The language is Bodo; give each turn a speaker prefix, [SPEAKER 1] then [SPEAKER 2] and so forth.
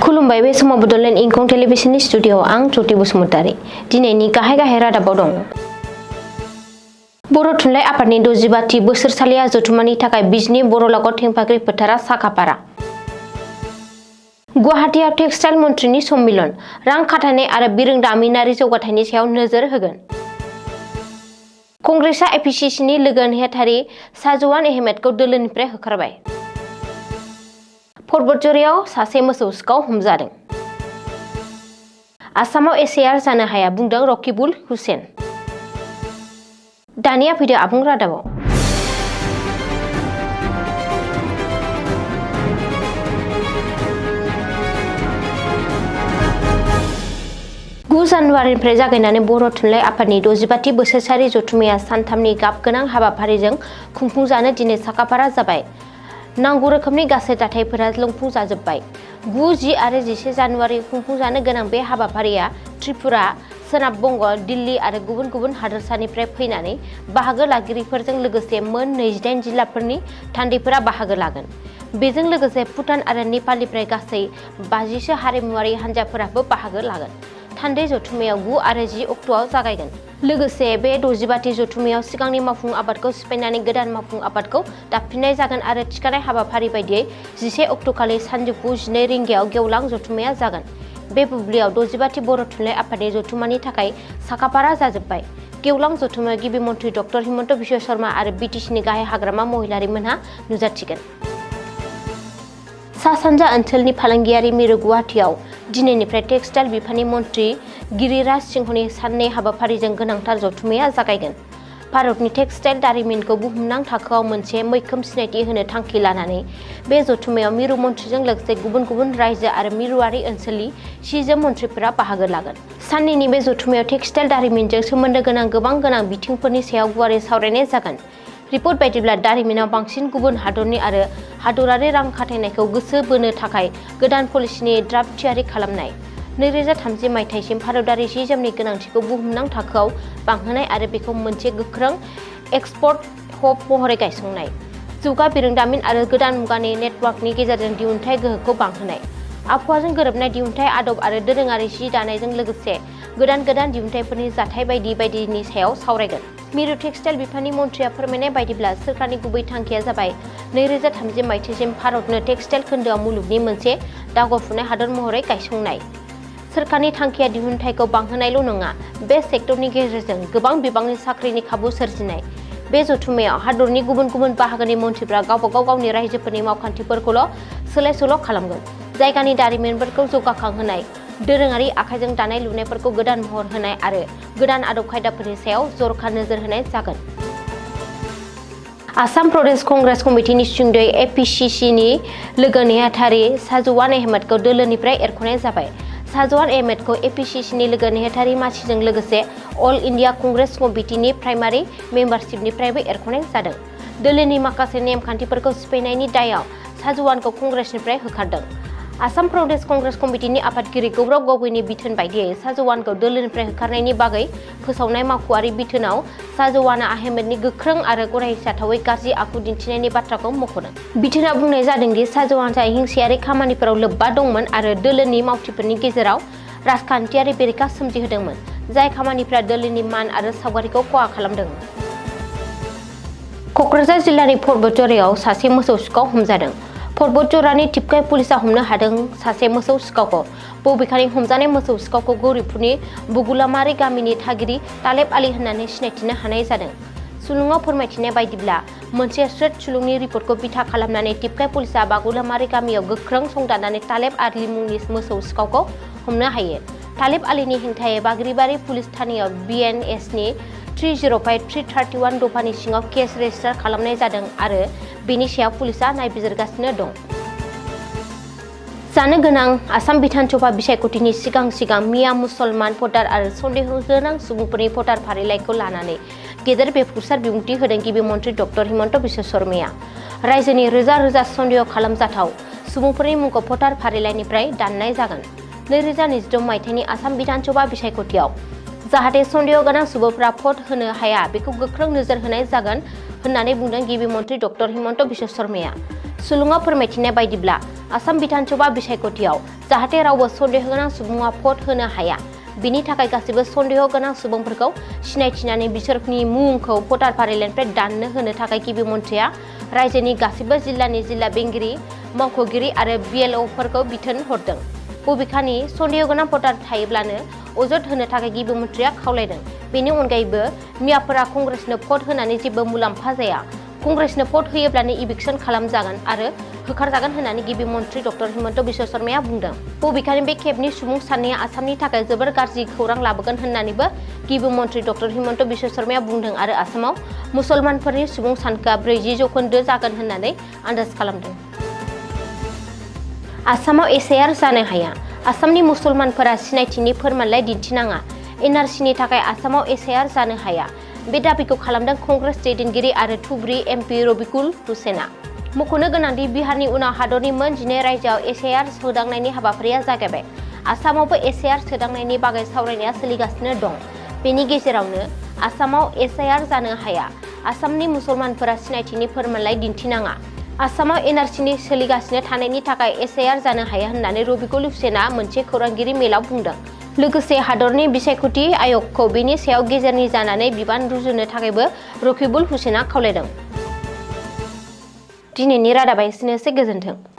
[SPEAKER 1] खुलुमबाय बे समाव बडोलेण्ड इंखं टेलिभिजननि स्टुडिअ'आव आं ज्योति बसुमतारी दिनैनि गाहाय रादाबाव दं। बर' थुनलाइ आफादनि 65थि बोसोरसालि जथुम्मानि थाखाय बिजनी बर'लागत थेंफाख्रि फोथारा साखाफारा। गुवाहाटीआव टेक्सटाइल मन्थ्रिनि सम्मिलन रां खाथायनाय आरो बिरोंदामिनारि जौगाथायनि सायाव नोजोर होगोन। कंग्रेसआ एपिसिसिनि लोगो नेहाथारि शाहजवान अहमेदखौ दोलोनिफ्राय होखारबाय। पर्बतझरियाव सासे मोसौ सिखाव हमजादों। आसामाव एसआइआर जानो हाया बुंदों रकिबुल हुसेन। दानिया फैदो आबुं रादाबाव। 9 जानुवारिनिफ्राय जागायनानै बर' थुनलाइ आफादनि 65थि बोसोरसालि जथुम्माया सानथामनि गाब गोनां हाबाफारिजों खुंफुंजानो दिनै साखाफारा जाबाय। नांगौ रोखोमनि गासै दाथायफोरा लुफुंजाजोबबाय। 9, 10 आरो 11 जानुवारि खुंफुंजानो गोनां बे हाबाफारिया त्रिपुरा, सोनाब बंग, दिल्ली आरो गुबुन गुबुन हादोरसानिफ्राय फैनानै बाहागो लागिरिफोरजों लोगोसे मोन 28 जिल्लाफोरनि थान्दैफोरा बाहागो लागोन। बेजों लोगोसे भुटान आरो नेपालनिफ्राय गासै 50सो हारिमुआरि हान्जाफोराबो बाहागो लागोन। थान्दै जथुम्मायाव 9 आरो 10 अक्ट'आव जागायगोन। लोगोसे बे 65थि जथुम्मायाव सिगांनि मावफुं आबादखौ सिफायनानै गोदान मावफुं आबादखौ दाफिननाय जागोन आरो थिखानाय हाबाफारि बायदियै 11 अक्ट'खालि सानजौफु 12 रिंगायाव गेवलां जथुम्माया जागोन। बे बुब्लियाव 65थि बर' थुनलाइ आफादनि जथुम्मानि थाखाय साखाफारा जाजोबबाय। गेवलां जथुम्मायाव गिबि मन्थ्रि डक्टर हिमन्त बिश्व शर्मा आरो बिटिसिनि गाहाय हाग्रामा महिलारिमोनहा नुजाथिगोन। सा-सानजा ओनसोलनि फालांगियारि मिरु गुवाहाटीआव दिनैनिफ्राय टेक्सटाइल बिफाननि मन्थ्रि गिरिराज सिंहनि साननै हाबाफारिजों गोनांथार जथुम्माया जागायगोन। भारतनि टेक्सटाइल दारिमिनखौ बुहुमनां थाखोआव मोनसे मैखोम सिनायथि होनो थांखि लानानै बे जथुम्मायाव मिरु मन्थ्रिजों लोगोसे गुबुन गुबुन रायजो आरो मिरुआरि ओनसोलनि सि-जोम मन्थ्रिफोरा बाहागो लागोन। साननैनि बे जथुम्मायाव टेक्सटाइल दारिमिनजों सोमोन्दो गोनां गोबां बिथिंफोरनि सायाव गुवारै सावरायनाय जागोन। रिपर्ट बायदिब्ला दारिमिनाव बांसिन गुबुन हादरनि आरो हादरारि रां खाथायनायखौ गोसो बोनो थाखाय गोदान पलिसिनि ड्राफ्ट थियारि खालामनाय, 2030 मायथाइसिम भारतारि सि-जोमनि गोनांथिखौ बुहुमनां थाखोआव बांहोनाय आरो बेखौ मोनसे गोख्रों एक्सपर्ट हब महरै गायसंनाय, जौगा बिरोंदामिन आरो गोदान मुगानि नेटवर्कनि गेजेरजों दिहुनथाइ गोहोखौ बांहोनाय, आबहावाजों गोरोबनाय दिहुनथाइ आदब आरो दोरोङारि जि दानायजों लोगोसे गोदान दिहुनथाइफोरनि जाथाय बायदिनि सायाव सावरायगोन। मिरु टेक्सटाइल बिफाननि मन्थ्रिया फोरमायनाय बायदिब्ला सोरखारनि गुबै थांखिया जाबाय 2030 मायथाइसिम भारतनो टेक्सटाइल खोन्दोआव मुलुगनि मोनसे दावगाफुनाय हादर महरै गायसंनाय। सोरखारनि थांखिया दिहुनथाइखौ बांहोनायल' नङा, बे सेक्टरनि गेजेरजों गोबां बिबांनि साख्रिनि खाबु सोरजिनाय। बे जथुम्मायाव हादरनि गुबुन गुबुन बाहागोनि मन्थ्रिफ्रा गावनि रायजोफोरनि मावखान्थिफोरखौल' सोलाय-सोल' खालामगोन। जायगानि दारिमिनफोरखौ जौगाखांहोनाय, दोरोङारि आखाइजों दानाय लुनायफोरखौ गोदान महर होनाय आरो गोदान आदब खायदाफोरनि सायाव जर'खा नोजोर होनाय जागोन। आसाम प्रदेश कंग्रेस कमिटिनि सुंद'यै एपिसिसिनि लोगो नेहाथारि शाहजवान अहमेदखौ दोलोनिफ्राय एरख'नाय जाबाय। शाहजवान अहमेदखौ एपिसिसिनि लोगो नेहाथारि मासिजों लोगोसे अल इन्डिया कंग्रेस कमिटिनि प्राइमारि मेम्बारशिपनिफ्रायबो एरख'नाय जादों। दोलोनि माखासे नेम-खान्थिफोरखौ सिफायनायनि दायआव शाहजवानखौ कंग्रेसनिफ्राय होखारदों। आसाम प्रदेश कंग्रेस कमिटिनि आफादगिरि गौरव गगৈनि बिथोन बायदियै शाहजवानखौ दोलोनिफ्राय होखारनायनि बागै फोसावनाय मावख'आरि बिथोनाव शाहजवानआ अहमेदनि गोख्रों आरो गनायजाथावै गाज्रि आखु दिन्थिनायनि बाथ्राखौ मख'दों। बिथोनाव बुंनाय जादों दि शाहजवानआ हिंसायारि खामानिफोराव लोब्बा दंमोन आरो दोलोनि मावथिफोरनि गेजेराव राजखान्थियारि बेरेखा सोमजिहोदोंमोन, जाय खामानिफोरा दोलोनि मान आरो सावगारिखौ खहा खालामदों। क'क्राझार जिल्लानि पर्बतझरियाव सासे मोसौ सिखाव हमजादों। पर्बतझरानि टिपकाइ पुलिसआ हमनो हादों सासे मोसौ सिखावखौ। बबेखानि हमजानाय मोसौ सिखावखौ गौरिपुरनि बुगुलामारि गामिनि थागिरि तालेब आली होननानै सिनायथिनो हानाय जादों। सुलुङाव फोरमायथिनाय बायदिब्ला मोनसे स्रोद सुलुंनि रिपर्टखौ बिथा खालामनानै टिपकाइ पुलिसआ बागुलामारि गामियाव गोख्रों संदाननानै तालेब आली मुंनि मोसौ सिखावखौ हमनो हायो। तालेब आलीनि हेंथायै बाग्रिबारि पुलिस थानायाव BNSनि 305-331 दफानि सिङाव केस रेजिस्टार खालामनाय जादों आरो बेनि सायाव पुलिसआ नायबिजिरगासिनो दं। जानो गोनां आसाम बिधान सभा बिसायख'थिनि सिगां मिया मुसलमान भटार आरो सन्देह गोनां सुबुंफोरनि भटार फारिलाइखौ लानानै गेदेर बेखेवसार बिबुंथि होदों गिबि मन्थ्रि डक्टर हिमन्त बिश्व शर्माया। रायजोनि रोजा सन्देह खालामजाथाव सुबुंफोरनि मुंखौ भटार फारिलाइनिफ्राय दाननाय जागोन। 2026 मायथाइनि आसाम बिधान सभा बिसायख'थियाव जाहाथे सन्देह गोनां सुबुंफोरा भट होनो हाया बेखौ गोख्रों नोजोर होनाय जागोन होननानै बुंदों गिबि मन्थ्रि डक्टर हिमन्त बिश्व शर्माया। सुलुङाव फोरमायथिनाय बायदिब्ला आसाम बिधानसभा बिसायख'थियाव जाहाथे रावबो सन्देह गोनां सुबुङा भट होनो हाया बिनि थाखाय गासैबो सन्देह गोनां सुबुंफोरखौ सिनायथिनानै बिसोरनि मुंखौ भटार फारिलाइनिफ्राय दाननो होनो थाखाय गिबि मन्थ्रिया रायजोनि गासैबो जिल्लानि जिल्ला बेंगिरि मावख'गिरि आरो बिएलअफोरखौ बिथोन हरदों। बबेखानि सन्देह गोनां भटार थायोब्लानो अजद होनो थाखाय गिबि मन्थ्रिया खावलायदों। बेनि अनगायैबो मियाफोरा कंग्रेसनो भट होनानै जेबो मुलाम्फा जाया। कंग्रेसनो भट होयोब्लानो इभिक्सन खालामजागोन आरो होखारजागोन होननानै गिबि मन्थ्रि डक्टर हिमन्त बिश्व शर्माया बुंदों। बबेखानि बे खेबनि सुबुं साननाया आसामनि थाखाय जोबोर गाज्रि खौरां लाबोगोन होननानैबो गिबि मन्थ्रि डक्टर हिमन्त बिश्व शर्माया बुंदों आरो आसामाव मुसलमानफोरनि सुबुं सानखोआ 40% जागोन होननानै आन्दाज खालामदों। आसामाव एसआइआर जानो हाया। आसामनि मुसलमानफोरा सिनायथिनि फोरमानलाइ दिन्थिनाङा। एनआरसिनि थाखाय आसामाव एसआइआर जानो हाया। बे दाबिखौ खालामदों कंग्रेस दैदेनगिरि आरो धुबरी एमपि रबिकुल हुसेना। मख'नो गोनांदि बिहारनि उनाव हादरनि मोन 12 रायजोआव एसआइआर सोदांनायनि हाबाफारिया जागायबाय। आसामावबो एसआइआर सोदांनायनि बागै सावरायनाया सोलिगासिनो दं। बेनि गेजेरावनो आसामाव एसआइआर जानो हाया। आसामनि मुसलमानफोरा सिनायथिनि फोरमानलाइ दिन्थिनाङा। आसामाव एनआरसिनि सोलिगासिनो थानायनि थाखाय एसआइआर जानो हाया होननानै रबिकुल हुसेना मोनसे खौरांगिरि मेलाव बुंदों। लोगोसे हादरनि बिसायख'थि आय'गखौ बेनि सायाव गेजेरनि जानानै बिबान रुजुनो थाखायबो रबिकुल हुसेना खावलायदों। दिनैनि रादाबा एसेनोसै, गोजोन्थों।